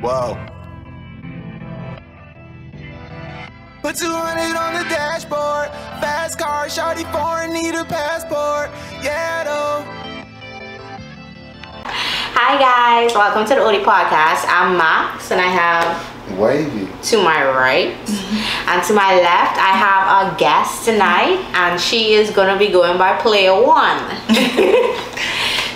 Whoa. Put 200 on the dashboard. Fast car, shawty foreign, need a passport. Yeah, though. Hi guys, welcome to the Odie Podcast. I'm Max and I have Wavy to my right and to my left I have a guest tonight, and she is gonna be going by Player One.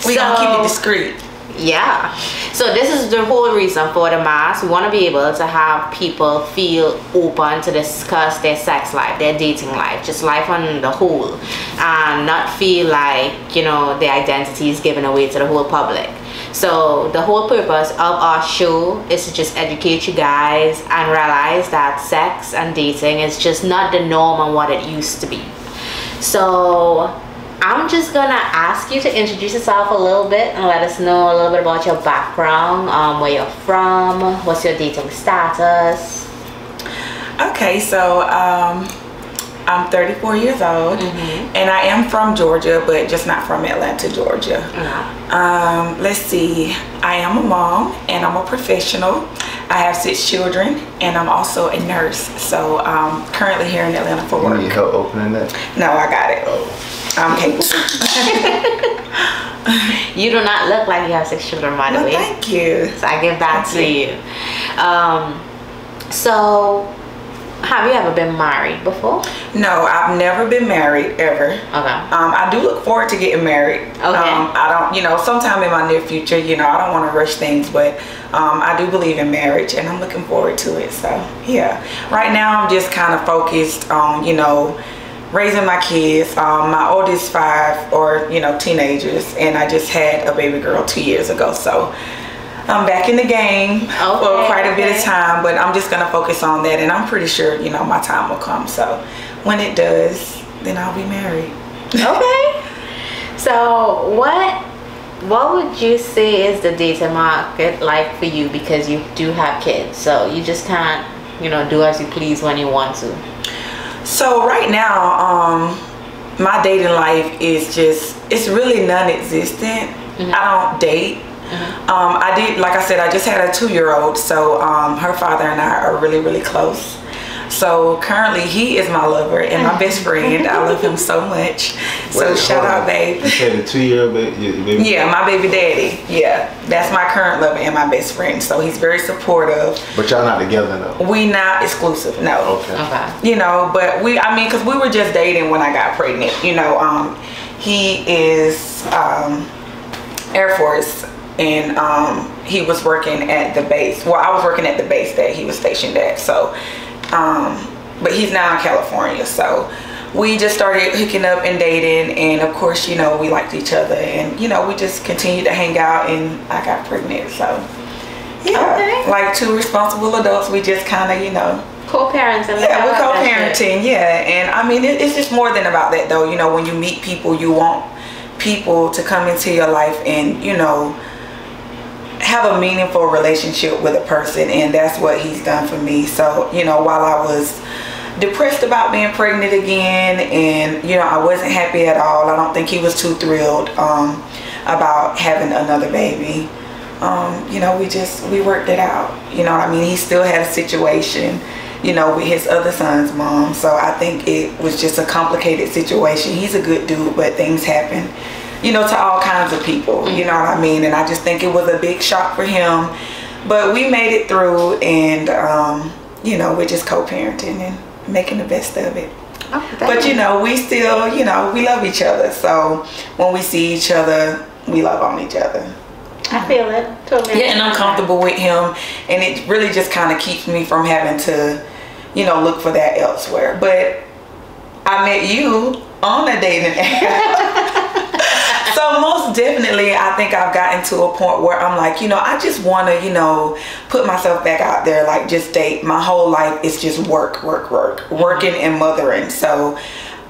We gonna keep it discreet. Yeah. So this is the whole reason for the mask. We want to be able to have people feel open to discuss their sex life, their dating life, just life on the whole, and not feel like, you know, their identity is given away to the whole public. So the whole purpose of our show is to just educate you guys and realize that sex and dating is just not the norm and what it used to be. So I'm just gonna ask you to introduce yourself a little bit and let us know a little bit about your background, where you're from, what's your dating status. Okay, so I'm 34 years old, and I am from Georgia, but just not from Atlanta, Georgia. Let's see, I am a mom and I'm a professional. I have 6 children and I'm also a nurse. So I'm currently here in Atlanta for work. You need help opening that? No, I got it. I'm capable. You do not look like you have 6 children, by the way. Thank you. So I give that to you. So have you ever been married before? No, I've never been married ever. Okay. I do look forward to getting married. Okay. I don't, you know, sometime in my near future, you know, I don't want to rush things, but I do believe in marriage and I'm looking forward to it. So yeah, right now I'm just kind of focused on, you know, raising my kids. My oldest 5 are, you know, teenagers, and I just had a baby girl 2 years ago. So I'm back in the game for quite a bit of time, but I'm just gonna focus on that, and I'm pretty sure, you know, my time will come. So when it does, then I'll be married. Okay. So what would you say is the dating market like for you, because you do have kids, so you just can't, you know, do as you please when you want to? So right now, my dating life is just, it's really non-existent. I don't date. I did, like I said, I just had a 2-year-old, so her father and I are really, really close. So currently he is my lover and my best friend. I love him so much. So shout out, babe. You said a 2-year-old baby? Yeah, my baby daddy. Yeah, that's my current lover and my best friend. So he's very supportive. But y'all not together though? We not exclusive, no. Okay. You know, but I mean, because we were just dating when I got pregnant. You know, he is Air Force, and he was working at the base. Well, I was working at the base that he was stationed at. So but he's now in California, so we just started hooking up and dating, and of course, you know, we liked each other, and you know, we just continued to hang out, and I got pregnant. So yeah, like 2 responsible adults, we just kind of, you know, co-parenting. Yeah, we're co-parenting. Yeah, and I mean, it's just more than about that though. You know, when you meet people, you want people to come into your life and, you know, have a meaningful relationship with a person, and that's what he's done for me. So, you know, while I was depressed about being pregnant again, and, you know, I wasn't happy at all, I don't think he was too thrilled about having another baby. You know, we worked it out. You know what I mean? He still had a situation, you know, with his other son's mom. So I think it was just a complicated situation. He's a good dude, but things happen, you know, to all kinds of people, you know what I mean? And I just think it was a big shock for him, but we made it through, and you know, we're just co-parenting and making the best of it. But you know, we still, you know, we love each other, so when we see each other, we love on each other. I feel it totally. Yeah, and I'm comfortable with him, and it really just kind of keeps me from having to, you know, look for that elsewhere. But I met you on a dating app. So most definitely, I think I've gotten to a point where I'm like, you know, I just want to, you know, put myself back out there, like just date. My whole life is just working and mothering. So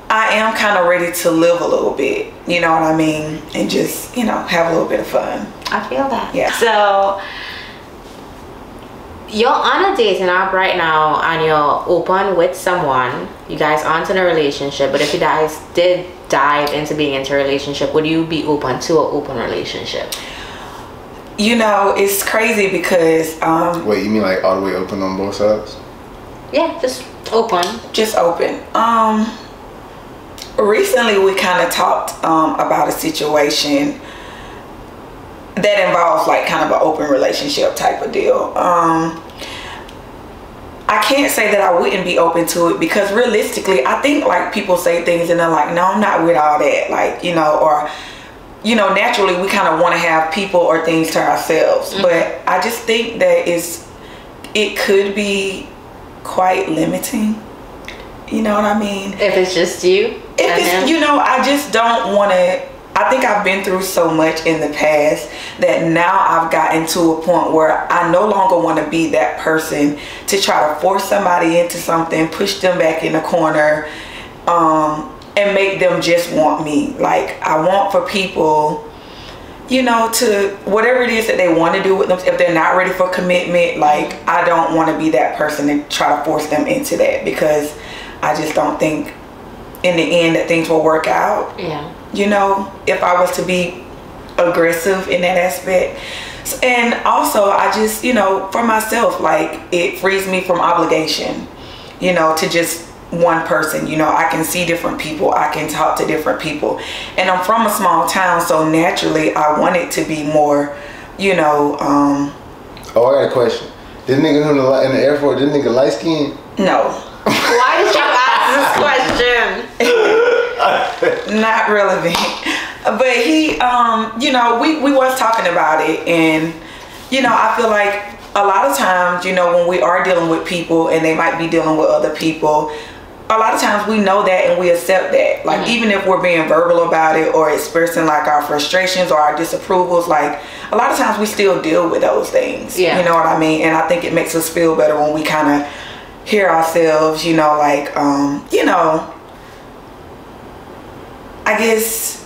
I am kind of ready to live a little bit, you know what I mean? And just, you know, have a little bit of fun. I feel that. Yeah. So you're on a dating app right now and you're open with someone. You guys aren't in a relationship, but if you guys did dive into being into a relationship, would you be open to an open relationship? You know, it's crazy because Wait, you mean like all the way open on both sides? Yeah, just open. Just open. Recently we kind of talked about a situation that involves like kind of an open relationship type of deal. I can't say that I wouldn't be open to it, because realistically I think like people say things and they're like, no, I'm not with all that, like, you know, or you know, naturally we kind of want to have people or things to ourselves. But I just think that it could be quite limiting. You know what I mean? If it's just you? If it's, you know, I just don't want to. I think I've been through so much in the past that now I've gotten to a point where I no longer want to be that person to try to force somebody into something, push them back in the corner, and make them just want me. Like, I want for people, you know, to whatever it is that they want to do with them. If they're not ready for commitment, like, I don't want to be that person and try to force them into that, because I just don't think in the end that things will work out. Yeah. You know, if I was to be aggressive in that aspect. And also I just, you know, for myself, like, it frees me from obligation, you know, to just one person. You know, I can see different people, I can talk to different people, and I'm from a small town, so naturally I want it to be more, you know. Oh, I got a question. This nigga in the airport, this nigga light skin? No. Why did you ask this question? Not relevant. But he, you know, we was talking about it, and, you know, I feel like a lot of times, you know, when we are dealing with people and they might be dealing with other people, a lot of times we know that and we accept that. Like, even if we're being verbal about it or expressing like our frustrations or our disapprovals, like, a lot of times we still deal with those things. Yeah. You know what I mean? And I think it makes us feel better when we kind of hear ourselves, you know, like, you know, I guess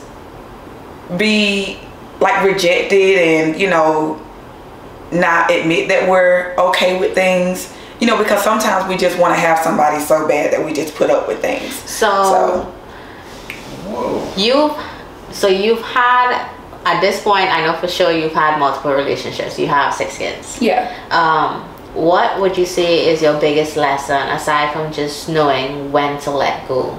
be like rejected and, you know, not admit that we're okay with things, you know, because sometimes we just want to have somebody so bad that we just put up with things. So you've had, at this point, I know for sure you've had multiple relationships. You have 6 kids. Yeah. What would you say is your biggest lesson, aside from just knowing when to let go?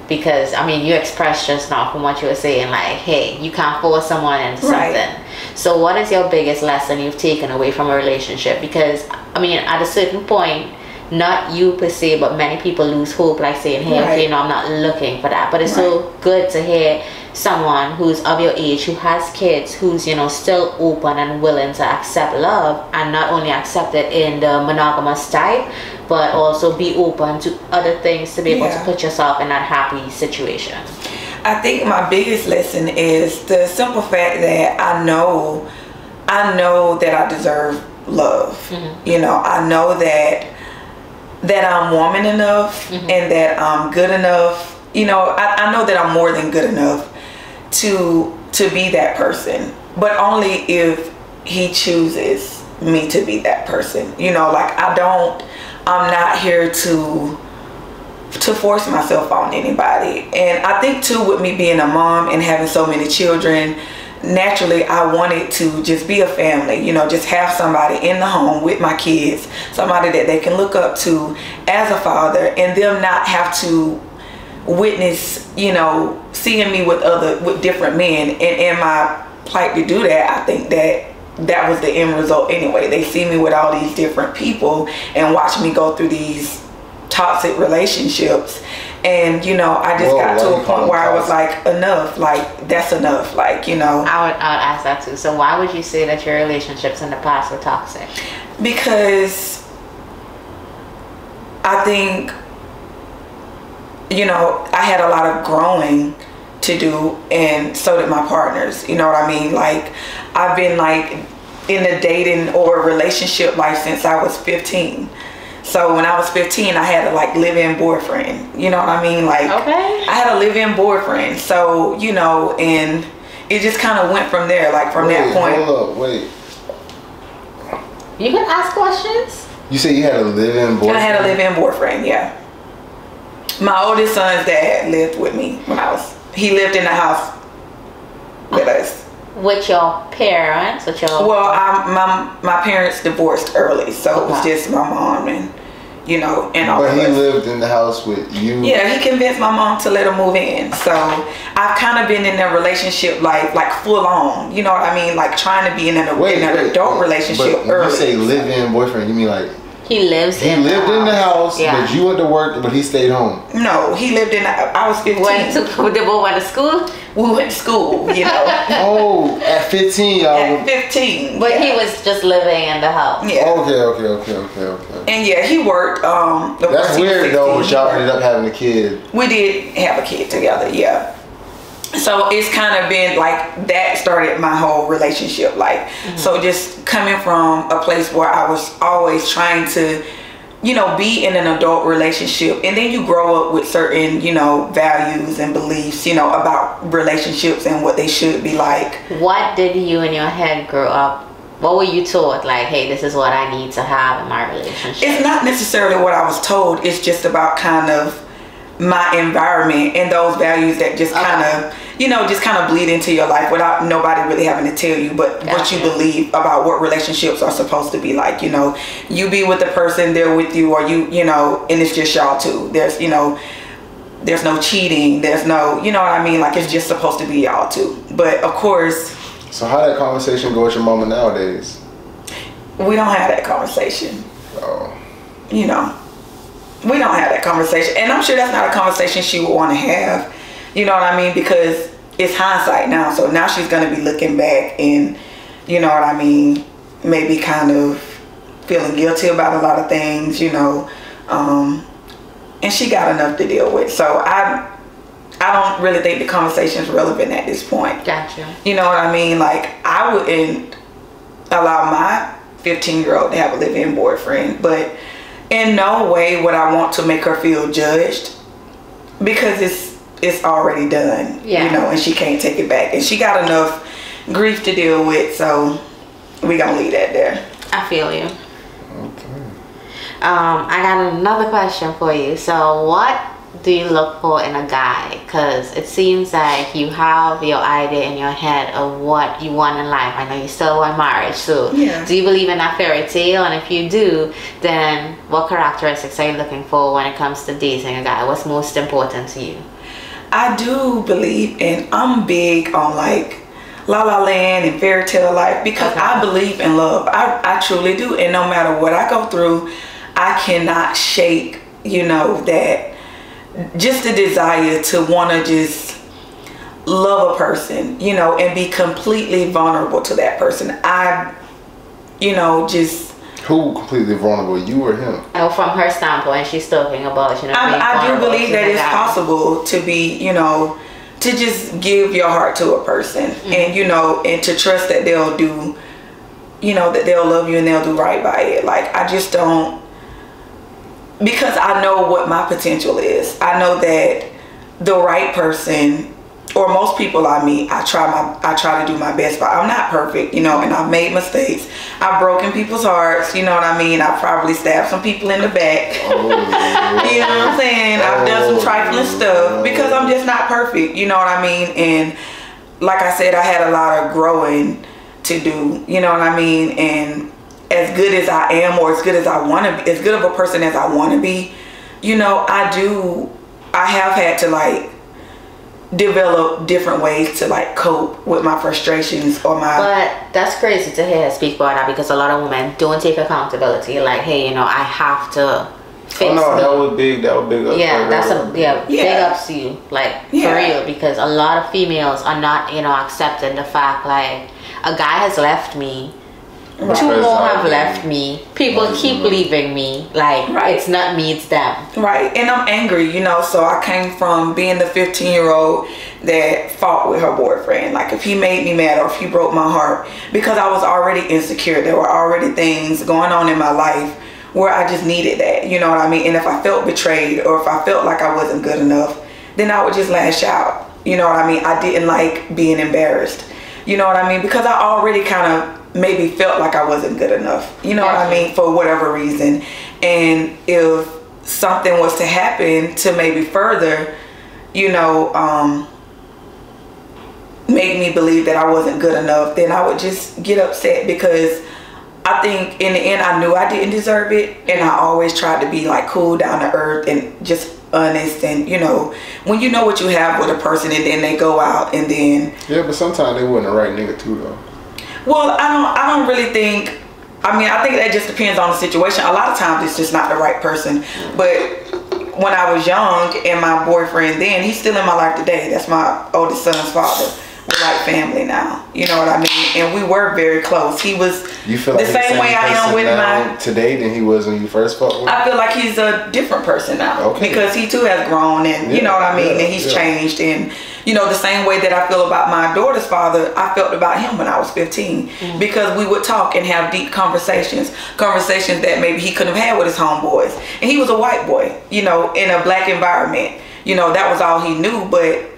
Because, I mean, you expressed just now from what you were saying, like, hey, you can't force someone into something. So what is your biggest lesson you've taken away from a relationship? Because, I mean, at a certain point, not you per se, but many people lose hope, like saying, hey, okay, no, I'm not looking for that. But it's so good to hear someone who's of your age, who has kids, who's, you know, still open and willing to accept love, and not only accept it in the monogamous type, but also be open to other things to be able to put yourself in that happy situation. I think my biggest lesson is the simple fact that I know that I deserve love. You know, I know that I'm woman enough and that I'm good enough. You know, I know that I'm more than good enough to be that person, but only if he chooses me to be that person. You know, like, I'm not here to force myself on anybody. And I think too, with me being a mom and having so many children, naturally I wanted to just be a family, you know, just have somebody in the home with my kids, somebody that they can look up to as a father, and them not have to witness, you know, seeing me with different men. And in my plight to do that, I think that was the end result anyway. They see me with all these different people and watch me go through these toxic relationships, and, you know, I just got to a point where I was like, enough, like, that's enough, like, you know. I would ask that too. So why would you say that your relationships in the past were toxic? Because I think, you know, I had a lot of growing to do, and so did my partners. You know what I mean? Like, I've been like in the dating or relationship life since I was 15. So when I was 15, I had a like live-in boyfriend. You know what I mean? Like, I had a live-in boyfriend. So, you know, and it just kind of went from there. Like, from that point. Hold up, wait. You can ask questions. You said you had a live-in boyfriend? I had a live-in boyfriend, yeah. My oldest son's dad lived with me when he lived in the house with us. with your parents? With your well, my parents divorced early, so it was just my mom and and all. But of he us. lived in the house with you. Yeah, he convinced my mom to let him move in. So I've kind of been in a relationship like full on. You know what I mean? Like trying to be in an adult relationship but when early. you say live-in boyfriend, you mean like he lived he lived in the house, yeah. but you went to work, but he stayed home. No, he lived in. I was 15. They both went to school. We went to school. Oh, at 15, y'all. At 15. But he was just living in the house. Yeah. Okay. And yeah, he worked. That's weird though. But y'all ended up having a kid. We did have a kid together. Yeah. So it's kind of been like that started my whole relationship. Like, so just coming from a place where I was always trying to, be in an adult relationship, and then you grow up with certain, values and beliefs, about relationships and what they should be like. What did you in your head grow up? What were you taught? Like, hey, this is what I need to have in my relationship. It's not necessarily what I was told. It's just about kind of my environment and those values that just kind of just kind of bleed into your life without nobody really having to tell you, but what you believe about what relationships are supposed to be like. You be with the person, they're with you, or and it's just y'all two. There's there's no cheating, there's no what I mean, like it's just supposed to be y'all two. But of course, so how that conversation go with your mama nowadays? We don't have that conversation. Oh. We don't have that conversation, and I'm sure that's not a conversation she would want to have. You know what I mean? Because it's hindsight now. So now she's going to be looking back and, maybe kind of feeling guilty about a lot of things, and she got enough to deal with. So I don't really think the conversation is relevant at this point. Gotcha. You know what I mean? Like, I wouldn't allow my 15-year-old to have a live-in boyfriend, but in no way would I want to make her feel judged, because it's already done, and she can't take it back, and she got enough grief to deal with, so we gonna leave that there. I feel you. Okay. I got another question for you. So what do you look for in a guy? Because it seems like you have your idea in your head of what you want in life. I know you still want marriage, so do you believe in that fairy tale? And if you do, then what characteristics are you looking for when it comes to dating a guy? What's most important to you? I do believe, and I'm big on like La La Land and fairy tale life, because I believe in love. I truly do, and no matter what I go through, I cannot shake that just the desire to want to just love a person, and be completely vulnerable to that person. Who completely vulnerable, you or him? From her standpoint, she's talking about, I do believe that it's possible to be, to just give your heart to a person, and, and to trust that they'll do, that they'll love you and they'll do right by it. Like, I just don't, because I know what my potential is. I know that the right person, or most people I meet, I try to do my best, but I'm not perfect, and I've made mistakes. I've broken people's hearts, you know what I mean? I've probably stabbed some people in the back. You know what I'm saying? I've done some trifling stuff, because I'm just not perfect, you know what I mean? And like I said, I had a lot of growing to do, you know what I mean? And as good as I am, or as good as I want to be, as good of a person as I want to be, I have had to like develop different ways to like cope with my frustrations or my. But that's crazy to hear her speak about that, because a lot of women don't take accountability. Like, hey, I have to fix. Oh no, that was big. That was big. Big ups to you, like for real, because a lot of females are not, accepting the fact like a guy has left me. Right. 2 more have left me. People keep leaving me. Like, it's not me, it's them. Right. And I'm angry, so I came from being the 15-year-old that fought with her boyfriend. Like, if he made me mad or if he broke my heart, because I was already insecure. There were already things going on in my life where I just needed that. You know what I mean? And if I felt betrayed, or if I felt like I wasn't good enough, then I would just lash out. You know what I mean? I didn't like being embarrassed. You know what I mean? Because I already kind of maybe felt like I wasn't good enough, you know what I mean, for whatever reason. And if something was to happen to maybe further, make me believe that I wasn't good enough, then I would just get upset, because I think in the end I knew I didn't deserve it, and I always tried to be like cool, down to earth, and just honest. And you know, when you know what you have with a person and then they go out and then but sometimes they wasn't the right nigga too though. Well, I don't really think, I mean, I think that just depends on the situation. A lot of times it's just not the right person. But when I was young, and my boyfriend then, he's still in my life today. That's my oldest son's father. We're like family now. You know what I mean? And we were very close. He was You feel the like same way I am with my... today than he was when you first fucked with him? I feel like he's a different person now. Okay. Because he too has grown, and you know what I mean? And he's changed. And you know, the same way that I feel about my daughter's father, I felt about him when I was 15. Because we would talk and have deep conversations that maybe he couldn't have had with his homeboys. And he was a white boy, you know, in a black environment. You know, that was all he knew. But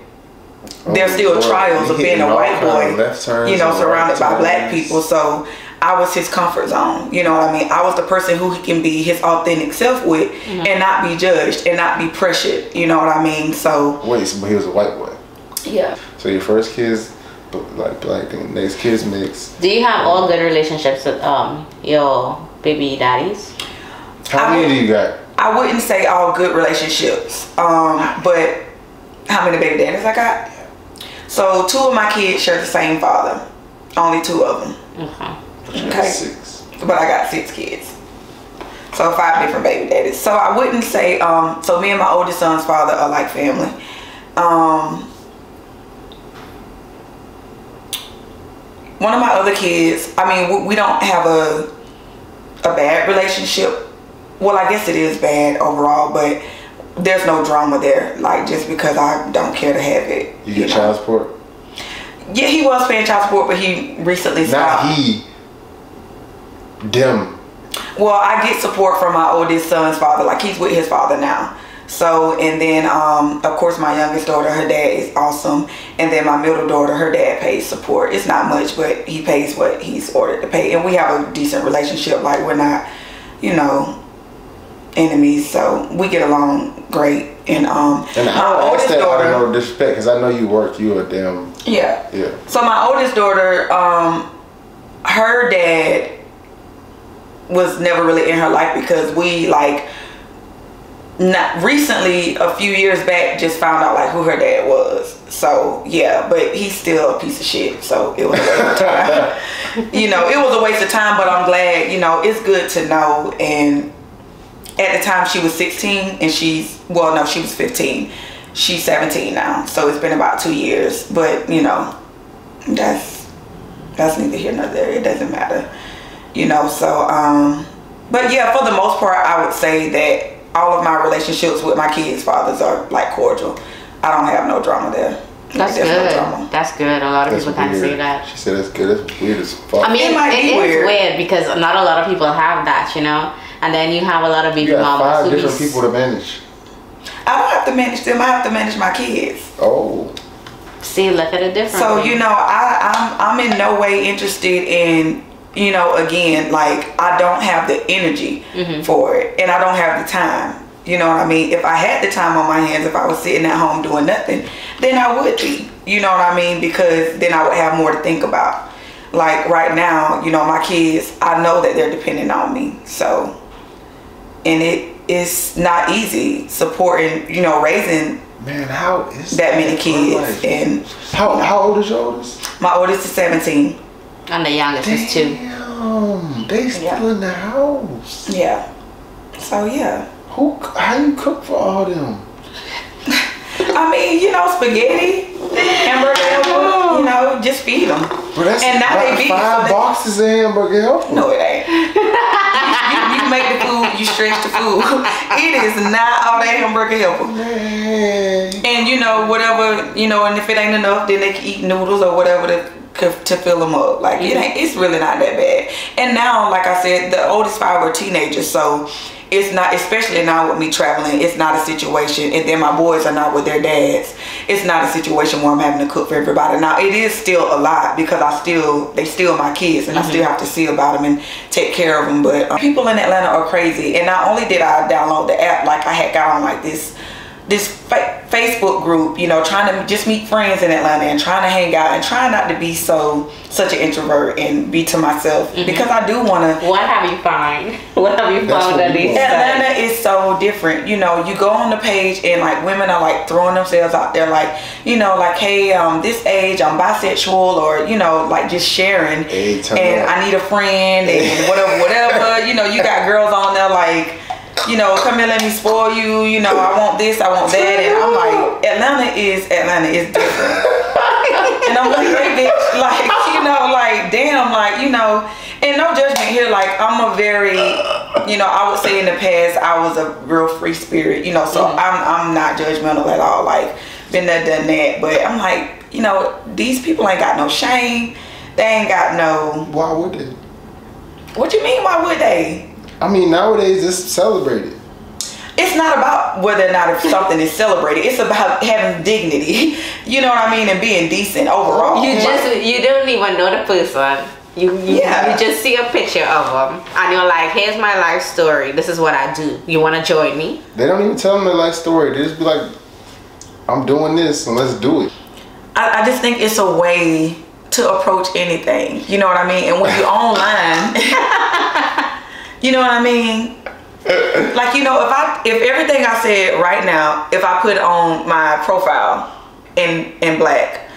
there's still trials of being a white boy, you know, surrounded by black people. So I was his comfort zone. You know what I mean? I was the person who he can be his authentic self with, and not be judged and not be pressured. You know what I mean? So wait, so he was a white boy. Yeah. So your first kids, like black, and next kids mixed. Do you have all good relationships with your baby daddies? How many do you got? I wouldn't say all good relationships, but how many baby daddies I got? So 2 of my kids share the same father. Only 2 of them. Okay. 6. But I got 6 kids. So 5 different baby daddies. So I wouldn't say, so me and my oldest son's father are like family. One of my other kids, I mean, we don't have a bad relationship. Well, I guess it is bad overall, but there's no drama there. Like, just because I don't care to have it. You get child support? Yeah, he was paying child support, but he recently stopped. Not he. Them. Well, I get support from my oldest son's father. Like, he's with his father now. So, and then, of course, my youngest daughter, her dad is awesome. And then my middle daughter, her dad pays support. It's not much, but he pays what he's ordered to pay. And we have a decent relationship. Like, we're not, you know, enemies. So we get along great. And my oldest daughter, I don't know disrespect, because I know you work. You a damn... Yeah. Yeah. So my oldest daughter, her dad was never really in her life, because we, like... Not recently, a few years back, just found out like who her dad was. So yeah, but he's still a piece of shit. So it was a waste of time. You know, it was a waste of time. But I'm glad. You know, it's good to know. And at the time, she was 16, and she was 15. She's 17 now. So it's been about 2 years. But you know, that's neither here nor there. It doesn't matter. You know. So but yeah, for the most part, I would say that all of my relationships with my kids' fathers are like cordial. I don't have no drama there. That's good. No, that's good. A lot of people kind of say that. She said that's good. That's weird as fuck. I mean, it is weird because not a lot of people have that, you know. And then you have a lot of baby mamas. 5 different people to manage. I don't have to manage them. I have to manage my kids. Oh. See, look at it differently. So you know, I'm in no way interested in, you know, again, like, I don't have the energy for it, and I don't have the time. You know what I mean? If I had the time on my hands, if I was sitting at home doing nothing, then I would be. You know what I mean? Because then I would have more to think about. Like right now, you know, my kids, I know that they're dependent on me. So, and it's not easy supporting, you know, raising how is that many kids. And how old is your oldest? My oldest is 17. And the youngest is 2. Damn, they still in the house. Yeah. So yeah. How you cook for all them? I mean, you know, spaghetti, hamburger, you know, just feed them. But that's and now like they be 5 boxes of hamburger helper. No, it ain't. you make the food, you stretch the food. It is not all that hamburger helper. Man. And you know, whatever, you know, and if it ain't enough, then they can eat noodles or whatever to fill them up. Like it's really not that bad. And now, like I said, the oldest 5 are teenagers, so it's not, especially now with me traveling, it's not a situation, and then my boys are not with their dads, it's not a situation where I'm having to cook for everybody. Now it is still a lot, because they still my kids, and I still have to see about them and take care of them. But people in Atlanta are crazy. And not only did I download the app, like I had got on like this Facebook group, you know, trying to just meet friends in Atlanta and trying to hang out and trying not to be such an introvert and be to myself because I do want to. What have you found? What have you found on these Atlanta is so different. You know, you go on the page and like women are like throwing themselves out there, like, you know, like, hey, this age I'm bisexual, or, you know, like just sharing, and I need a friend and whatever. You know, you got girls on there like, you know, come here, let me spoil you. You know, I want this, I want that, and I'm like, Atlanta is different. And I'm like, hey, bitch, like, you know, like, damn, like, you know, and no judgment here. Like, I'm a very, you know, I would say in the past I was a real free spirit, you know, so I'm not judgmental at all. Like, been there, done that, but I'm like, you know, these people ain't got no shame. They ain't got no. Why would they? What you mean? Why would they? I mean, nowadays it's celebrated. It's not about whether or not if something is celebrated. It's about having dignity. You know what I mean? And being decent overall. You don't even know the person. You just see a picture of them and you're like, here's my life story. This is what I do. You want to join me? They don't even tell them their life story. They just be like, I'm doing this and let's do it. I just think it's a way to approach anything. You know what I mean? And when you're online, you know what I mean? Like, you know, if everything I said right now, if I put on my profile in black,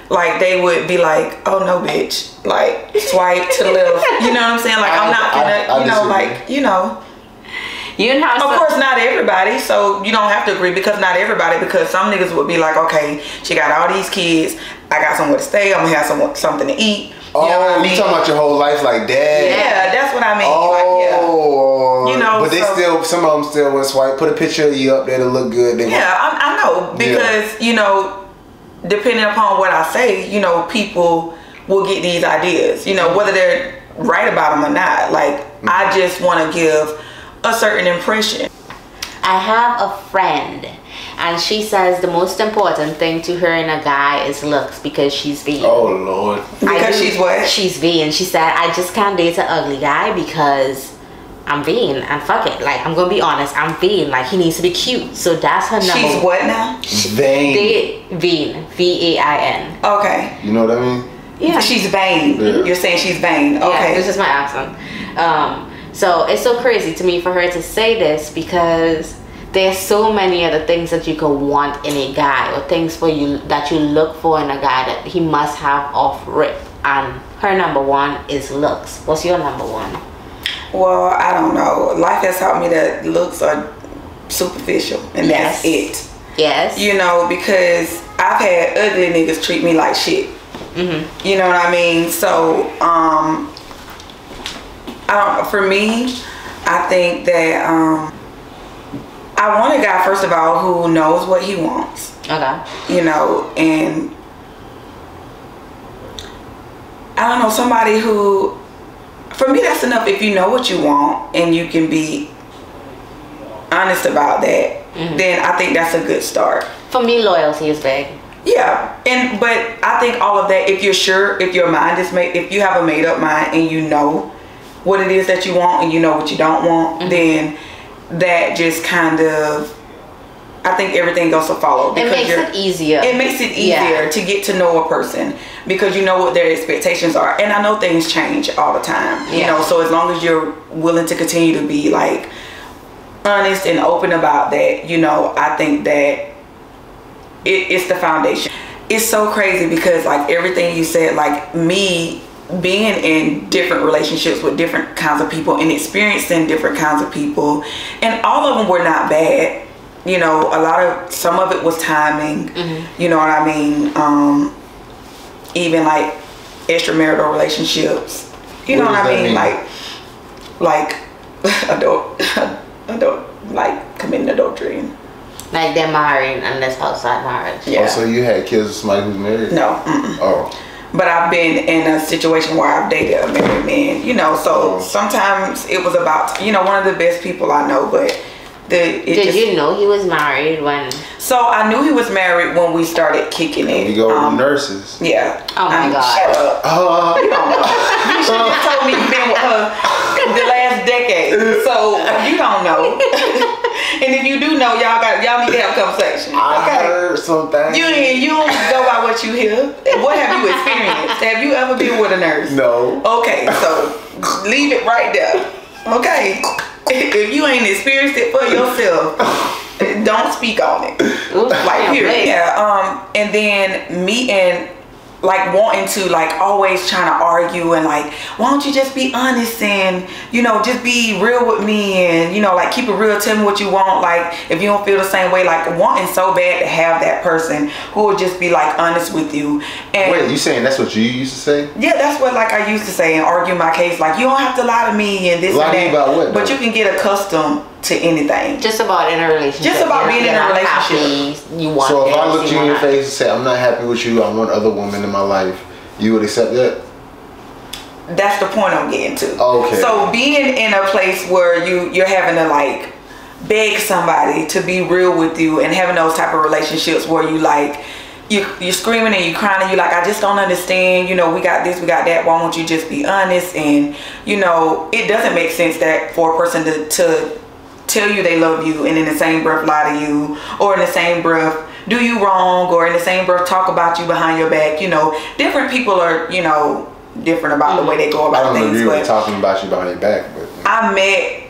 like they would be like, oh no, bitch, like swipe to the left. You know what I'm saying? Like I'm not gonna, you know, like, you know. Of course, not everybody, so you don't have to agree because not everybody, because some niggas would be like, okay, she got all these kids, I got somewhere to stay, I'm gonna have something to eat. Oh, you know what I mean? You talking about your whole life like that? Yeah, that's what I mean. Oh, like, yeah. You know, but they still, some of them still would swipe, put a picture of you up there to look good. I know, because, you know, depending upon what I say, you know, people will get these ideas, you know, whether they're right about them or not. Like, I just want to give a certain impression. I have a friend and she says the most important thing to her in a guy is looks because she's vain. Oh Lord. Because she's what? She's vain. She said, I just can't date an ugly guy because I'm vain and fuck it. Like, I'm gonna be honest, I'm vain. Like, he needs to be cute. So that's her number. She's what now? Vain. Vain. V-A-I-N. Okay. You know what I mean? Yeah. She's vain. Yeah. You're saying she's vain. Okay. Yeah, this is my accent. So it's so crazy to me for her to say this because there's so many other things that you could want in a guy or things for you that you look for in a guy that he must have off rip. And her number one is looks. What's your number one? Well, I don't know. Life has taught me that looks are superficial and that's it. Yes. You know, because I've had ugly niggas treat me like shit. Mm-hmm. You know what I mean? So, for me, I think that I want a guy, first of all, who knows what he wants. Okay. You know, and I don't know, somebody who, for me, that's enough. If you know what you want and you can be honest about that, then I think that's a good start. For me, loyalty is big. Yeah, but I think all of that, if you're sure, if your mind is made, if you have a made up mind and you know what it is that you want and you know what you don't want, then that just kind of, I think everything goes to follow. It makes it easier. It makes it easier to get to know a person because you know what their expectations are. And I know things change all the time, you know, so as long as you're willing to continue to be like honest and open about that, you know, I think that it's the foundation. It's so crazy because like everything you said, like me being in different relationships with different kinds of people and experiencing different kinds of people, and all of them were not bad. You know, some of it was timing. You know what I mean? Even like extramarital relationships. You know what I mean? Like adult, like committing adultery. Like they're married and that's outside marriage. Yeah. Oh, so you had kids with somebody who's married? No. Oh. But I've been in a situation where I've dated a married man, you know, so sometimes it was about, you know, one of the best people I know, but Did you know he was married when? So I knew he was married when we started kicking it. You go with the nurses. Yeah. Oh my God. Shut up. You don't know. You should have told me you've been with her the last last decade. So you don't know. And if you do know, y'all need to have a conversation. I heard something. You don't go by what you hear. What have you experienced? Have you ever been with a nurse? No. Okay, so leave it right there. Okay. If you ain't experienced it for yourself, don't speak on it. Like period. Yeah. And then me and like wanting to like always trying to argue and like, why don't you just be honest and, you know, just be real with me and, you know, like keep it real, tell me what you want. Like if you don't feel the same way, like wanting so bad to have that person who will just be like honest with you. And wait, you saying that's what you used to say? yeah, that's what like I used to say and argue my case. Like you don't have to lie to me and this Lie and to you that. about what, But though? you can get accustomed to anything. Just about in a relationship. Just about being in a not relationship. happy, you want So if I this, looked you in your face and said, I'm not happy with you, I want other women in my life, you would accept that? That's the point I'm getting to. Okay. So being in a place where you're having to like beg somebody to be real with you and having those type of relationships where you like you're screaming and you're crying and you're like, I just don't understand, you know, we got this, we got that, why won't you just be honest? And you know, it doesn't make sense that for a person to tell you they love you and in the same breath lie to you, or in the same breath do you wrong, or in the same breath talk about you behind your back. You know, different people are, you know, different about the way they go I about don't things. agree with But talking about you behind your back, but I met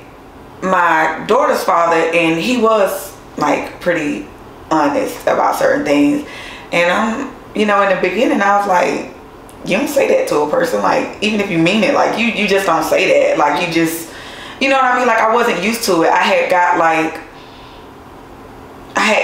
my daughter's father and he was like pretty honest about certain things. And I'm, you know, in the beginning I was like, you don't say that to a person. Like, even if you mean it, like you just don't say that. Like you just, you know what I mean? Like I wasn't used to it. I had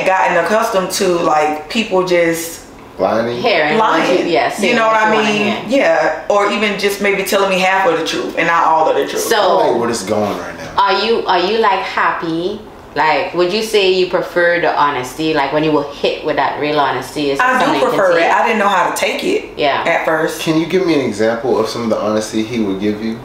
gotten accustomed to like people just lying. Hearing lying. Yes. You know what I mean? Yeah. Or even just maybe telling me half of the truth and not all of the truth. I So like where this going right now. are you like happy? Like, would you say you prefer the honesty? Like when you were hit with that real honesty? Is I something do you can prefer it. take? I didn't know how to take it at first. Can you give me an example of some of the honesty he would give you?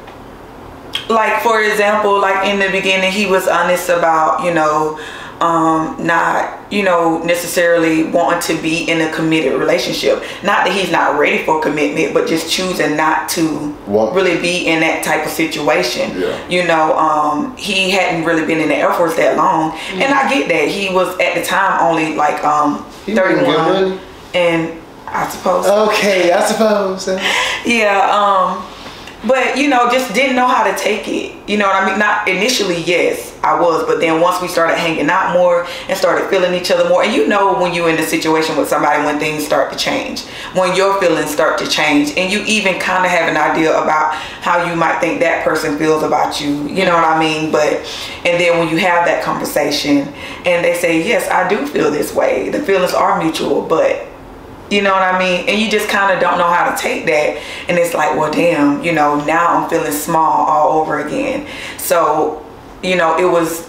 Like for example, like in the beginning he was honest about, you know, not, you know, necessarily wanting to be in a committed relationship. Not that he's not ready for commitment, but just choosing not to really be in that type of situation. Yeah. You know, he hadn't really been in the Air Force that long. And I get that. He was at the time only like 31. And I suppose. Okay, I suppose. Yeah, but you know, just didn't know how to take it. You know what I mean? Not initially, yes, I was, but then once we started hanging out more and started feeling each other more, and you know when you're in a situation with somebody when things start to change, when your feelings start to change, and you even kind of have an idea about how you might think that person feels about you. You know what I mean? But and then when you have that conversation and they say, yes, I do feel this way. The feelings are mutual, but you know what I mean? And you just kind of don't know how to take that. And it's like, well, damn, you know, now I'm feeling small all over again. So, you know, it was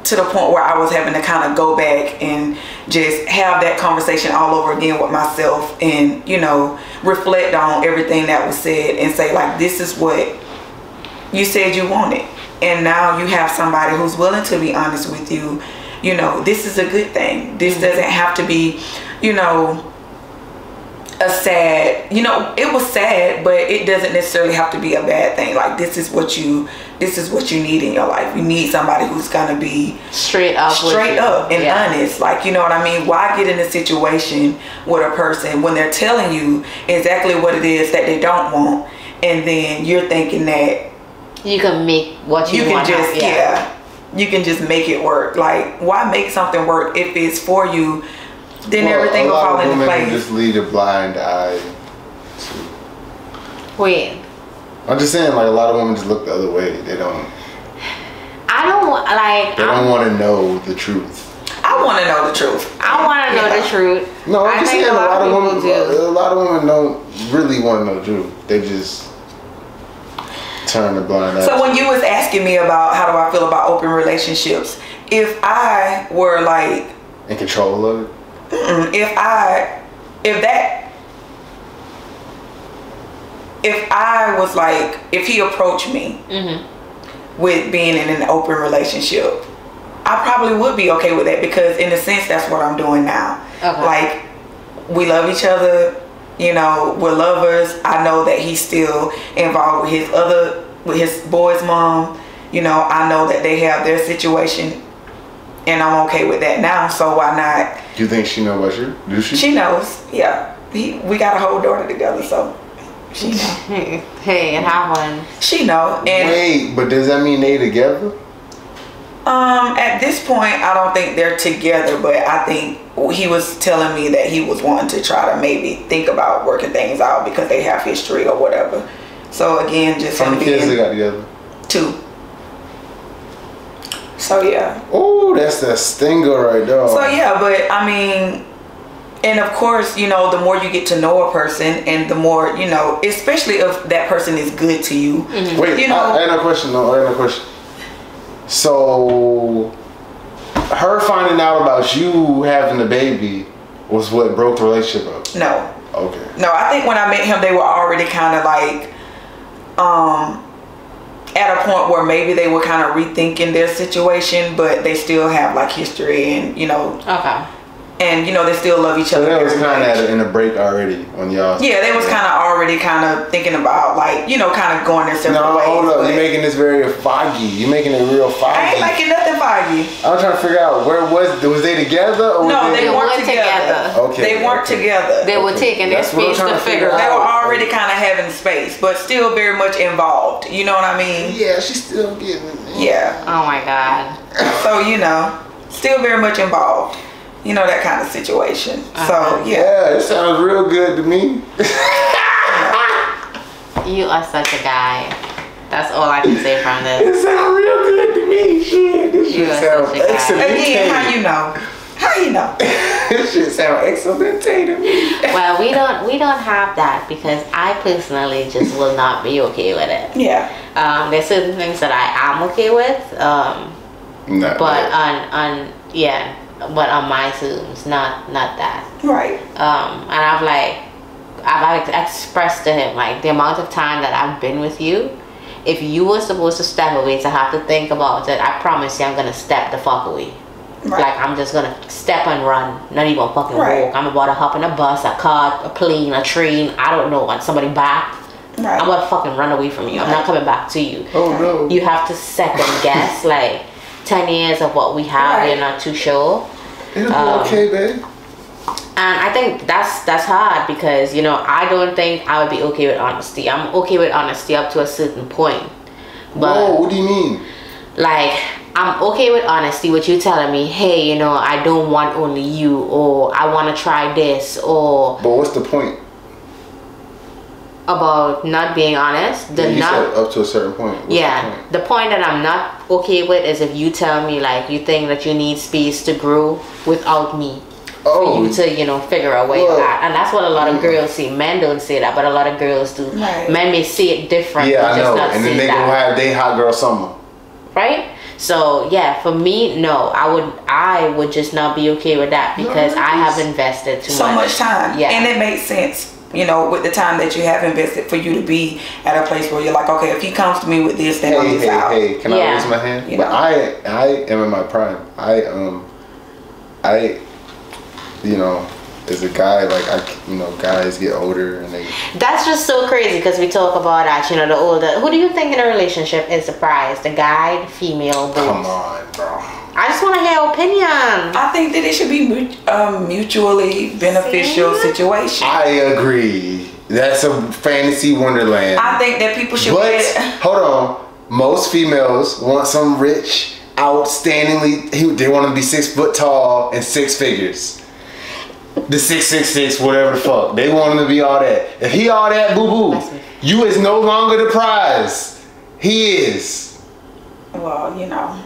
to the point where I was having to kind of go back and just have that conversation all over again with myself and, you know, reflect on everything that was said and say, like, this is what you said you wanted. And now you have somebody who's willing to be honest with you. You know, this is a good thing. This doesn't have to be, you know, a sad, you know, it was sad, but it doesn't necessarily have to be a bad thing. Like this is what you need in your life. You need somebody who's gonna be straight up and honest. Like, you know what I mean? Why get in a situation with a person when they're telling you exactly what it is that they don't want, and then you're thinking that you can make what you want. You can just make it work. Like, why make something work if it's for you? Then everything will fall into place. Just lead a blind eye to. Wait. I'm just saying, like a lot of women just look the other way. They don't. I don't like. They don't want to know the truth. I want to know the truth. I want to know the truth. No, I'm just saying a lot of women do. A lot of women don't really want to know the truth. They just turn the blind eye. So when you was asking me about how do I feel about open relationships, if I were like in control of it. If I was like, if he approached me with being in an open relationship, I probably would be okay with that, because in a sense that's what I'm doing now. Okay. Like, we love each other, you know, we're lovers. I know that he's still involved with his boy's mom, you know, I know that they have their situation, and I'm okay with that now. So why not? You think she know about you? Do she? She knows. Yeah, we got a whole daughter together, so she know. Hey, and have one. She know. And wait, but does that mean they together? at this point, I don't think they're together, but I think he was telling me that he was wanting to try to maybe think about working things out because they have history or whatever. So again, just How many kids they got together? 2. So yeah. Oh, that's the stinger right there. So yeah, but I mean, and of course, you know, the more you get to know a person, and the more, you know, especially if that person is good to you. Wait, you know, I had a question. No, I had a question. So, her finding out about you having the baby was what broke the relationship up? no. Okay. No, I think when I met him, they were already kind of like, at a point where maybe they were kind of rethinking their situation, but they still have like history and, you know. Okay. And, you know, they still love each So other. that was very kind much. of in a break already on y'all. Yeah, they was kind of already kind of thinking about like, you know, kind of going their separate No, ways. hold up. but You're making this very foggy. You're making it real foggy. I ain't liking nothing foggy. I'm trying to figure out where was they together or No, was they They weren't weren't together. together. Okay, They weren't okay. together. They were Okay, taking their that's what I'm space trying to to figure figure They out. were already kind of having space, but still very much involved. You know what I mean? Yeah, she's still getting it. Yeah. Oh my God. So, you know, still very much involved. You know, that kind of situation. So, yeah. Yeah, it sounds real good to me. You are such a guy. That's all I can say from this. It sounds real good to me. Shit, this You shit are sounds such a guy. excellent. Again, how you know? How you know? This shit sounds excellent to me. Well, we don't have that because I personally just will not be okay with it. Yeah. There's certain things that I am okay with, Not but bad. but on my terms, not that. Right. And I've expressed to him like the amount of time that I've been with you. If you were supposed to step away to have to think about it, I promise you I'm gonna step the fuck away. Right. Like I'm just gonna step and run, not even fucking Right. walk. I'm about to hop in a bus, a car, a plane, a train. I don't know, on somebody back. Right. I'm about to fucking run away from you. I'm not coming back to you. Oh no. You have to second guess like 10 years of what we have. Right. You're not too sure. It'll be okay, babe. And I think that's hard because, you know, I don't think I would be okay with honesty. I'm okay with honesty up to a certain point. But Whoa, what do you mean? like, I'm okay with honesty with you telling me, hey, you know, I don't want only you, or I want to try this, or But what's the point? about not being honest. You said up to a certain point. What's Yeah, the point? the point that I'm not okay with is if you tell me like you think that you need space to grow without me. Oh, For you to, you know, figure a way Well, out. And that's what a lot of girls see. Men don't say that, but a lot of girls do. Right. Men may see it different, yeah, but I just know. not And say then they that. gonna have they hot girl summer. Right? So yeah, for me, no, I would just not be okay with that because I have invested too So much time. Yeah. And it makes sense, you know, with the time that you have invested for you to be at a place where you're like, okay, if he comes to me with this, then I'm just out. Hey, can I Yeah. raise my hand? You But know. I am in my prime. I you know, as a guy, like guys get older and they That's just so crazy because we talk about that, you know, the older. Who do you think in a relationship is surprised? The guy, the female, both? come on, bro. I just want to hear your opinion. I think that it should be mutually beneficial See? situation. I agree. That's a fantasy wonderland. I think that people should But get, hold on, most females want some rich, outstandingly. They want to be 6 foot tall and 6 figures. The 666, whatever the fuck. They want him to be all that. If he all that, boo boo, That's me. you is no longer the prize. He is. well, you know,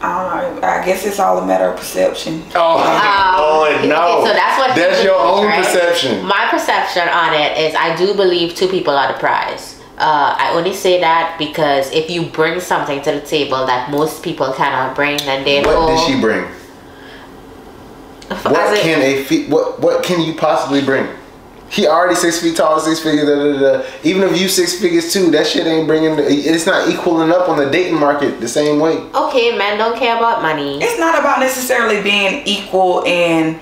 I don't know. I guess it's all a matter of perception. Oh, Okay, no. so that's what That's he your believes, own right? perception. My perception on it is I do believe 2 people are the prize. I only say that because if you bring something to the table that most people cannot bring, then they What did she bring? What can you possibly bring? He already 6 feet tall, 6 figures. Da, da, da. Even if you 6 figures too, that shit ain't bringing. It's not equaling up on the dating market the same way. Okay, men don't care about money. It's not about necessarily being equal in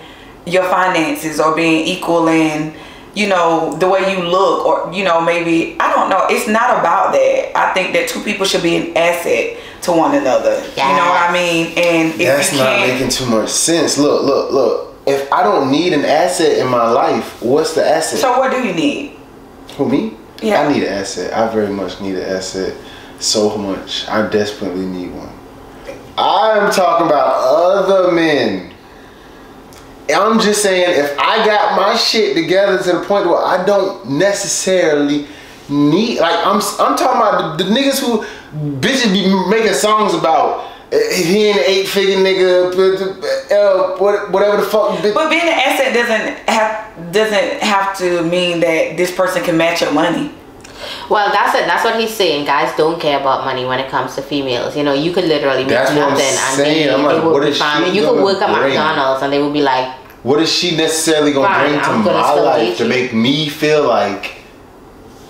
your finances or being equal in you know, the way you look, or, you know, maybe, I don't know. It's not about that. I think that two people should be an asset to one another. Yes. You know what I mean? And if That's you not can't, making too much sense. Look. If I don't need an asset in my life, what's the asset? so what do you need? Who, me? Yeah. I need an asset. I very much need an asset. So much. I desperately need one. I'm talking about other men. I'm just saying, if I got my shit together to the point where I don't necessarily need, like, I'm talking about the niggas who bitches be making songs about. He ain't an 8-figure nigga, whatever the fuck. But being an asset doesn't have to mean that this person can match your money. Well, that's what he's saying. Guys don't care about money when it comes to females. You know, you could literally make That's what I'm nothing and saying. I'm like, they will what be is fine. she You could gonna work at bring? McDonald's and they will be like, What is she necessarily gonna Fine, bring to I'm gonna my still life date to you. make me feel like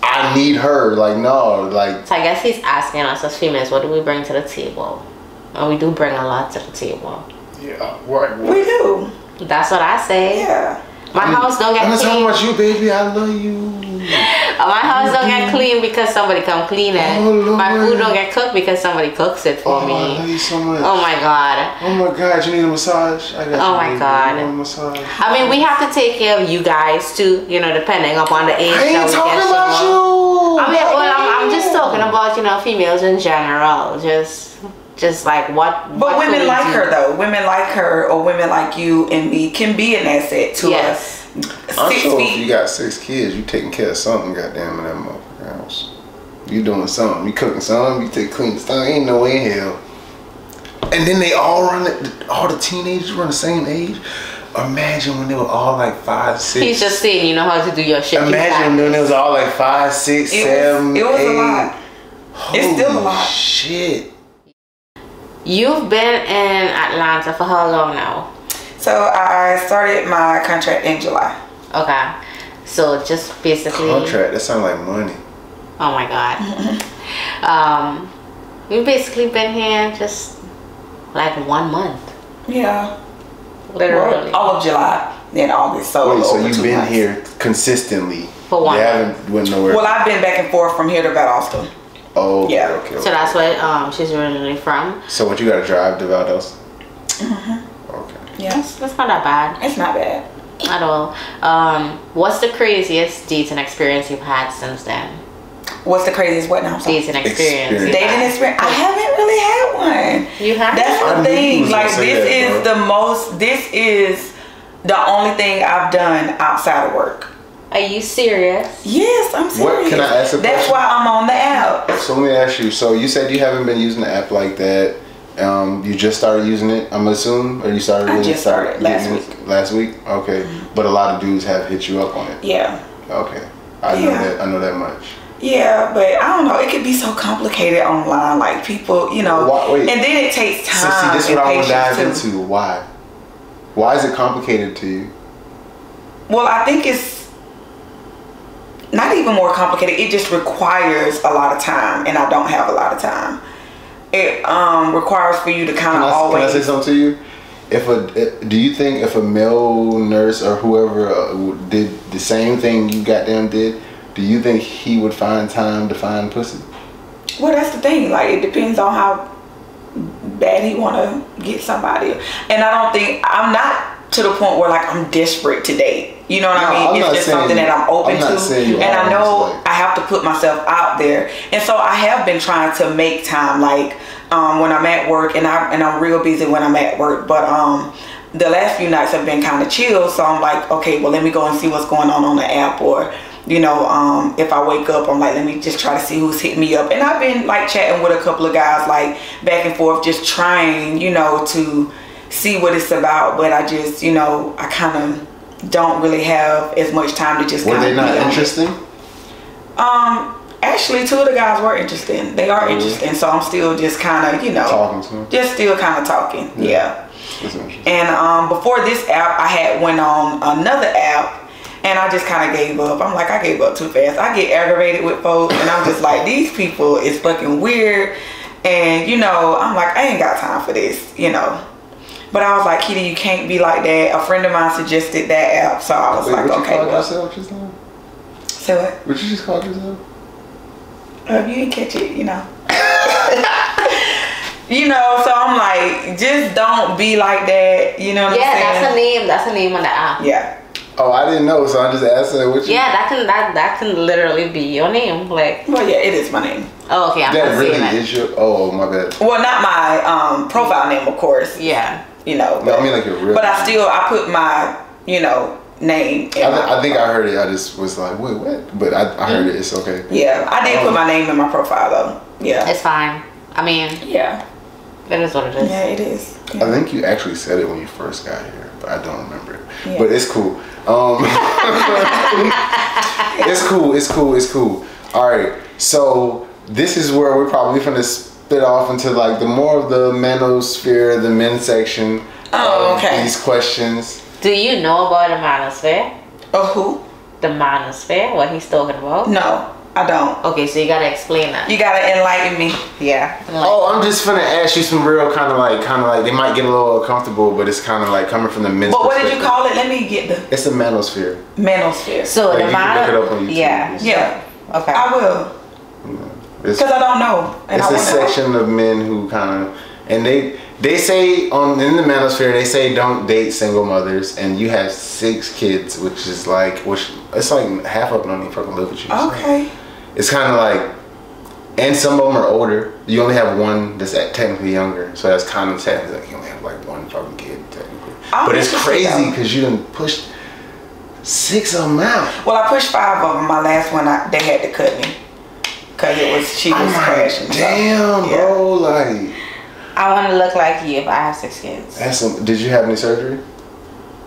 I need her? Like, no, like. so I guess he's asking us as females, what do we bring to the table? And we do bring a lot to the table. Yeah, right. We do. That's what I say. Yeah. My house don't get I'm not talking clean. about you, baby. I love you. My house don't get clean because somebody come clean it. Oh, Lord. My food don't get cooked because somebody cooks it for Oh, me. I love you so much. Oh my god. Oh my God, you need a massage? I got Oh you, my baby. God. You want a massage? I mean, we have to take care of you guys too, you know, depending upon the age I ain't that we talking get about someone. you. I mean, well, I'm just talking about, you know, females in general. Just like what. But what women could we like do? her though. Women like her, or women like you and me can be an asset to Yes. us. I'm 6 sure if feet. you got 6 kids, you taking care of something, goddamn, in that motherfucking house. You doing something. You cooking something. You take clean stuff. Ain't no way in hell. And then they all all the teenagers run the same age. Imagine when they were all like 5, 6. He's just saying, you know how to do your shit. You Imagine when they was all like 5, 6, 7, It was 8. a lot. It's still a Holy lot. Shit. You've been in Atlanta for how long now? So I started my contract in July. Okay. So just basically. Contract. That sounds like money. Oh my god. We've basically been here just like 1 month. Yeah. Literally. Well, all of July, then August. So, Wait, so over you've 2 been months. here consistently? For 1 You month. haven't went nowhere? Well, I've been back and forth from here to Valdosta. Oh, okay, Yeah. okay. So that's where she's originally from. So what, you gotta drive to Valdosta? Mm-hmm. Okay. Yes. That's not that bad It's not bad. at all. What's the craziest dating experience you've had since then? What's the craziest what now? Sorry. Dating experience. Experience. you've Dating had. experience. I haven't really had one. You have? That's I the knew you thing. was gonna Like say this that, is bro. the most. This is the only thing I've done outside of work. Are you serious? Yes, I'm serious. Can I ask a That's question? why I'm on the app. So let me ask you. So you said you haven't been using the app like that. You just started using it, I'm assuming, or you started I really just started last using it last week? Okay. But a lot of dudes have hit you up on it. Yeah. Okay. I know that much. Yeah, but I don't know. It could be so complicated online. Like people, you know. Wait. And then it takes So time. see, this is and what I want to dive patience, too. into. Why? Why is it complicated to you? Well, I think it's not even more complicated. It just requires a lot of time, and I don't have a lot of time. It requires for you to kind Can of I always. say something to you? Do you think if a male nurse or whoever did the same thing you goddamn did, do you think he would find time to find pussy? Well, that's the thing. Like, it depends on how bad he want to get somebody. And I don't think, I'm not to the point where, like, I'm desperate to date. You know what No, I mean? I'm It's not just saying something you- that I'm open I'm not to. saying you And are, I know I'm just like- I have to put myself out there. And so I have been trying to make time, like, when I'm at work, and I'm real busy when I'm at work. But the last few nights have been kind of chill. So I'm like, okay, well, let me go and see what's going on the app. Or, you know, if I wake up, I'm like, let me just try to see who's hitting me up. And I've been like chatting with a couple of guys, like back and forth, just trying, you know, to see what it's about. But I just, you know, I kind of don't really have as much time to just Were kind they of not be on it. interesting? Actually, 2 of the guys were interesting. They are interesting. So I'm still just kind of, you know, Talking to them? just still kind of talking. Yeah. That's interesting. And before this app, I had went on another app, and I just kind of gave up. I'm like, I gave up too fast. I get aggravated with folks, and I'm just like, these people is fucking weird. And, you know, I'm like, I ain't got time for this, you know. But I was like, Kitty, you can't be like that. A friend of mine suggested that app, so I was like, what okay, you called well. yourself just now? So what? What you just called yourself? If you didn't catch it, you know. You know, so I'm like, just don't be like that. You know what I'm saying? Yeah, that's a name. That's a name on the app. Yeah. Oh, I didn't know, so I just asked her what you. Yeah, that can literally be your name. Like, Well, yeah, it is my name. oh, okay, I'm That not really saying that. is your. Oh, my bad. Well, not my profile name, of course. Yeah. You know. No, I mean like your real. But I put my, you know, name. In I think I heard it. I just was like, wait, what? But I heard it. It's okay. Yeah, I did put my name in my profile though. Yeah. It's fine. I mean, Yeah. it is what it is. Yeah, it is. I think you actually said it when you first got here, but I don't remember it. Yeah. But it's cool. It's cool. It's cool. It's cool. All right. So this is where we're probably gonna split off into like the more of the manosphere, the men section. Oh, of okay. These questions. Do you know about the manosphere? Oh, who? The manosphere? What he's talking about? No, I don't. Okay, so you gotta explain that. You gotta enlighten me. Yeah. Oh, I'm just gonna ask you some real kind of like they might get a little uncomfortable, but it's kind of like coming from the men's. But what did you perspective. call it? Let me get the It's the manosphere. manosphere. So Like, the you can look it up on YouTube. Yeah. Yeah, Okay. I will. It's, Because I don't know. And it's I a wanna know. section of men who kind of, and they say in the manosphere they say don't date single mothers, and you have 6 kids, which it's like half of them don't even fucking live with you. so Okay. it's kind of like, and some of them are older. You only have one that's technically younger, so that's kind of technically like you only have like one fucking kid technically. I'm But it's interested, crazy though. because you done pushed 6 of them out. Well, I pushed 5 of them. My last one, they had to cut me. Because she was I'm like, crashing. so, damn, yeah. bro, like I want to look like you if I have 6 kids. that's some. Did you have any surgery?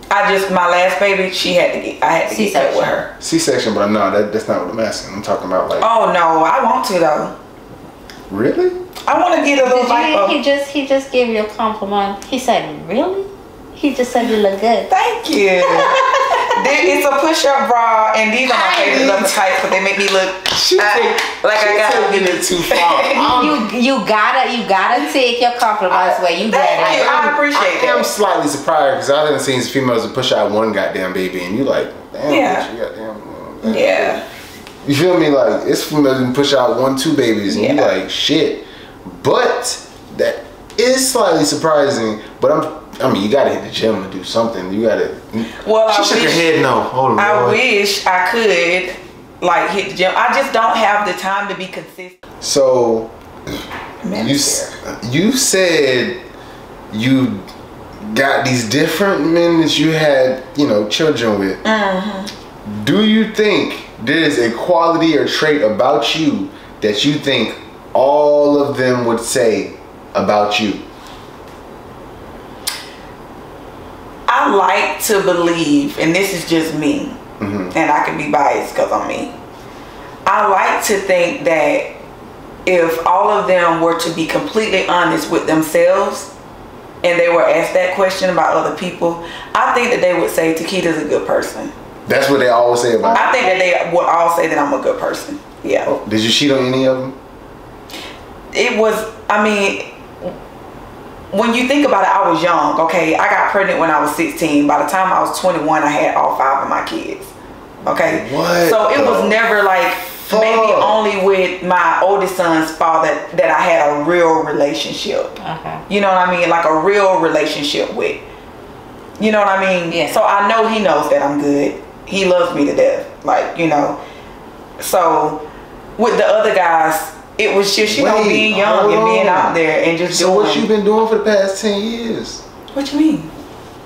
My last baby, I had to get cut with her. C-section, but no, that's not what I'm asking. I'm talking about like. Oh no, I want to though. Really? I want to get a little lipo. He just gave you a compliment. He said, really? He just said you look good. Thank you. It's a push-up bra, and these are my favorite leather tights, but they make me look like I got taking it too far. You gotta take your compliments where you get Thank you. it. I appreciate I am that. slightly surprised because I haven't seen females that push out one goddamn baby, and you like, damn, Yeah. bitch, you goddamn. Yeah. You feel me? Like it's females that push out 1, 2 babies, and you Yeah. like shit. But that is slightly surprising. But I mean, you gotta hit the gym to do something. You gotta. Well, she I shook her wish- head no. Hold on. I Lord. wish I could like hit the gym. I just don't have the time to be consistent. So Man, you said you got these different men that you had, children with. Mm-hmm. Do you think there is a quality or trait about you that you think all of them would say about you? I like to believe, and this is just me, and I can be biased because I'm me. I like to think that if all of them were to be completely honest with themselves and they were asked that question about other people, I think that they would say Taquita's a good person. That's what they always say about I think that they would all say that I'm a good person. Yeah. you. Did you cheat on any of them? It was, when you think about it, I was young, okay? I got pregnant when I was 16. By the time I was 21, I had all 5 of my kids, okay? What So it was the never like, maybe fuck? only with my oldest son's father that I had a real relationship. Okay. You know what I mean? Like a real relationship with. You know what I mean? Yeah. So I know he knows that I'm good. He loves me to death. Like, So with the other guys, it was just, Wait, being young hold and being on. out there and just So doing. what you been doing for the past 10 years? What you mean?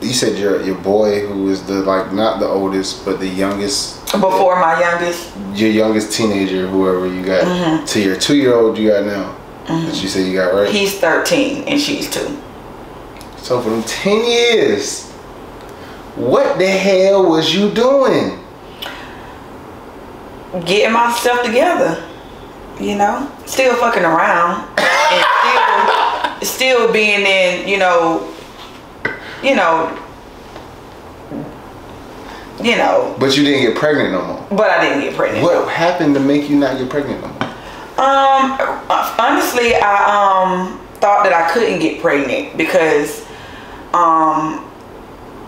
You said your boy, who is not the oldest, but the youngest. Before my youngest. Your youngest teenager, whoever you got, to your 2-year-old you got now, that you said you got, right? He's 13 and she's 2. So for them 10 years, what the hell was you doing? Getting myself together. Still fucking around. And still being in, But you didn't get pregnant no more. but I didn't get pregnant. What happened to make you not get pregnant no more? Honestly, I thought that I couldn't get pregnant because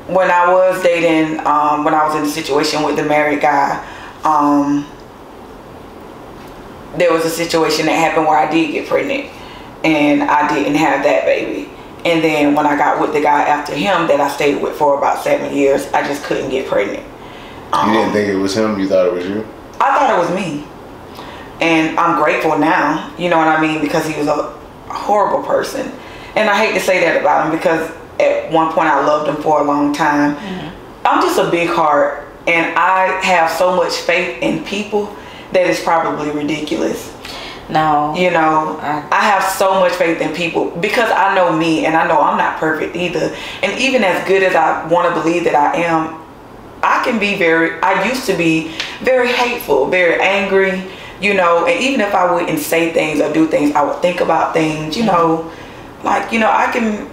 when I was dating, when I was in a situation with the married guy, there was a situation that happened where I did get pregnant, and I didn't have that baby. And then when I got with the guy after him that I stayed with for about 7 years, I just couldn't get pregnant. You didn't think it was him? You thought it was you? I thought it was me. And I'm grateful now, you know what I mean? Because he was a horrible person. And I hate to say that about him because at one point I loved him for a long time. Mm-hmm. I'm just a big heart, and I have so much faith in people that it's probably ridiculous. No. You know, I have so much faith in people because I know me, and I know I'm not perfect either. And even as good as I want to believe that I am, I used to be very hateful, very angry, you know, and even if I wouldn't say things or do things, I would think about things, you know, like, you know, I can...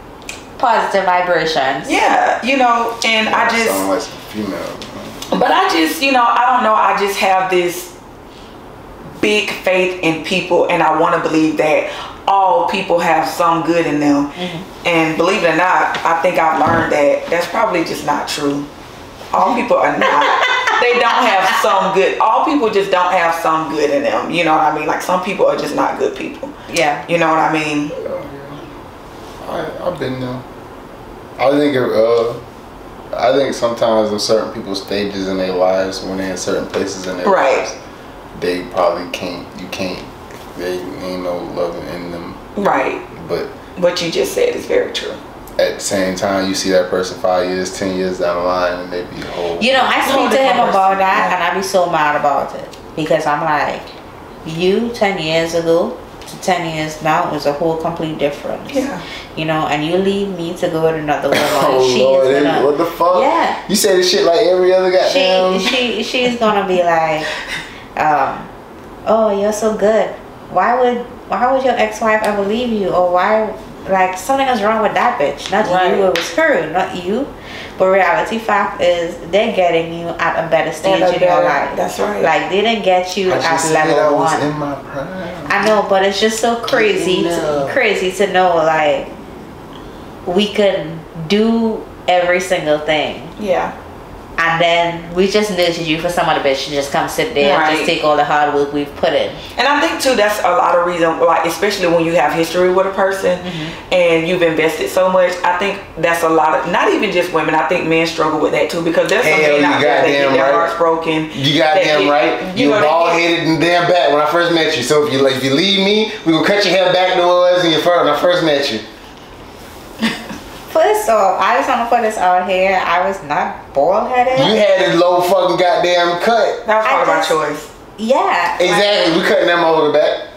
Positive vibrations. Yeah, you know, and Yeah, I just... sound like some female. But I just, you know, I don't know, I just have this big faith in people, and I want to believe that all people have some good in them. Mm-hmm. And believe it or not, I think I've learned that that's probably just not true. All people are not. They don't have some good. All people just don't have some good in them. You know what I mean? Like, some people are just not good people. Yeah. You know what I mean? I've been there. I think sometimes in certain people's stages in their lives, when they're in certain places in their lives, they probably they ain't no love in them. Right. But what you just said is very true. At the same time, you see that person 5 years, 10 years down the line, and they be whole. You know, I speak to him about that, and I be so mad about it because I'm like, you 10 years ago to 10 years now is a whole complete difference. Yeah. You know, and you leave me to go with another woman. Oh Lord, what the fuck? Yeah. You say this shit like every other goddamn. She's gonna be like, oh, you're so good. Why would your ex-wife ever leave you? Or why? Like, something is wrong with that bitch. Not you, it was her, not you. But reality fact is, they're getting you at a better stage in your life. That's right. Like, they didn't get you at level 1. In my prime. I know, but it's just so crazy to know, like, we can do every single thing. Yeah. And then we just nurtured you for some other bitch to just come sit there and just take all the hard work we've put in. And I think too, that's a lot of reason, like, especially when you have history with a person and you've invested so much. I think that's a lot of, not even just women, I think men struggle with that too, because there's some men out there that get their hearts broken. You goddamn right. You were bald headed and damn back when I first met you. So if you leave me, we gonna cut your hair back to what it was in your fur when I first met you. First off, I just want to put this out here. I was not bald-headed. You had a low fucking goddamn cut. That was part of my choice. Yeah. Exactly. We cutting that motherfucker back.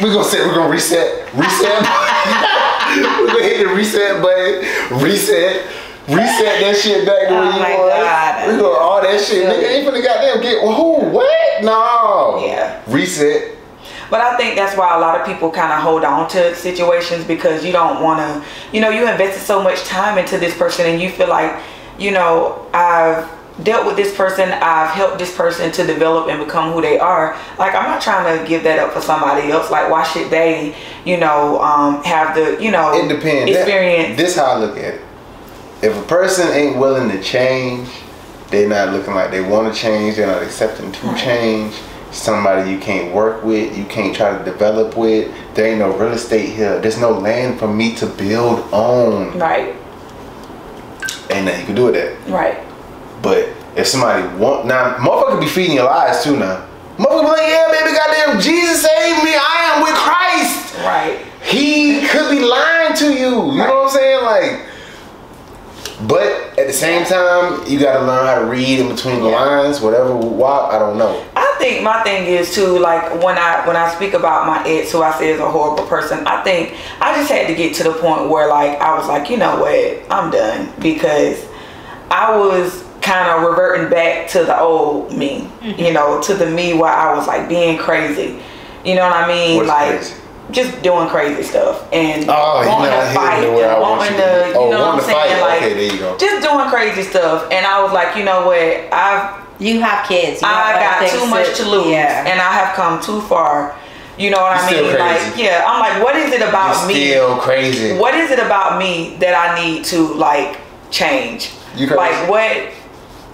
We're gonna reset. We're gonna hit the reset button. Reset that shit back to where you was. God. We gonna all that shit. Nigga ain't finna goddamn get who? What? No. Yeah. Reset. But I think that's why a lot of people kind of hold on to situations, because you don't want to, you know, you invested so much time into this person and you feel like, you know, I've dealt with this person, I've helped this person to develop and become who they are. Like, I'm not trying to give that up for somebody else. Like, why should they, you know, have the, you know, it depends. Experience? This how I look at it. If a person ain't willing to change, they're not looking like they want to change, they're not accepting to change. Somebody you can't work with, you can't try to develop with. There ain't no real estate here. There's no land for me to build on. Right. Ain't nothing you can do with that. Right. But if somebody want, now motherfucker be feeding your lies too now. Motherfucker be like, yeah baby, goddamn Jesus saved me, I am with Christ. Right. He could be lying to you. You know what I'm saying? Like, but at the same time, you gotta learn how to read in between the lines, whatever walk, I don't know. I think my thing is too, like, when I speak about my ex, who I say is a horrible person, I think I just had to get to the point where, like, I was like, you know what, I'm done, because I was kind of reverting back to the old me, you know, to the me where I was like being crazy, you know what I mean? What's like crazy? Just doing crazy stuff and wanting to fight and wanting to, you know what I'm saying? Like, okay, there you go. Just doing crazy stuff. And I was like, you know what, You have kids. I got too much to lose, and I have come too far You know what I You're mean? still crazy. Like, yeah, I'm like, what is it about You're me? still crazy. What is it about me that I need to like change? You crazy. Like what?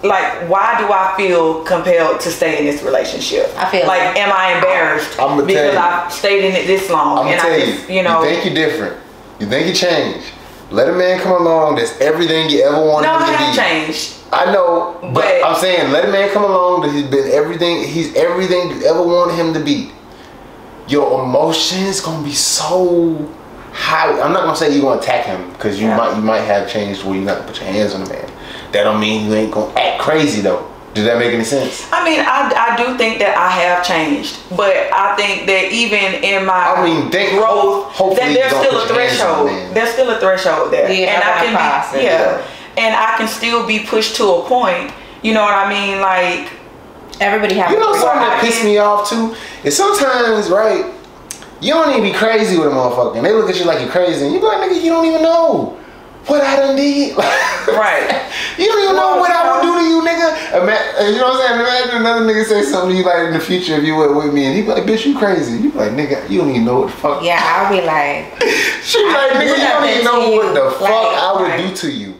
Like, why do I feel compelled to stay in this relationship? I feel like, am I embarrassed I'm gonna because tell you. I've stayed in it this long? I'm gonna and tell I you, just, you know, you think you're different. You think you changed. Let a man come along that's everything you ever wanted no, him I to be. have changed. I know, but But- I'm saying let a man come along that he's been everything. He's everything you ever wanted him to be. Your emotions gonna be so high. I'm not gonna say you're gonna attack him because you might have changed where you're not gonna put your hands on the man. That don't mean you ain't gonna act crazy though. Does that make any sense? I mean, I do think that I have changed, but I think that even in my growth, hopefully that there's you don't still a put your hands on the threshold. man. There's still a threshold there, Yeah, and I can pass be, it. and I can still be pushed to a point. You know what I mean? Like, Everybody has. You know something that I pissed can- me off too? Is sometimes, right, you don't even be crazy with a motherfucker and they look at you like you're crazy and you be like, nigga, you don't even know what I done did. right? You don't even know what I would do to you, nigga. You know what I'm saying? Imagine another nigga say something to you like in the future if you were with me and he be like, bitch, you crazy. You be like, nigga, you don't even know what the fuck. Yeah, I'll be like. She be like, nigga, you don't even know what the fuck I would right. do to you.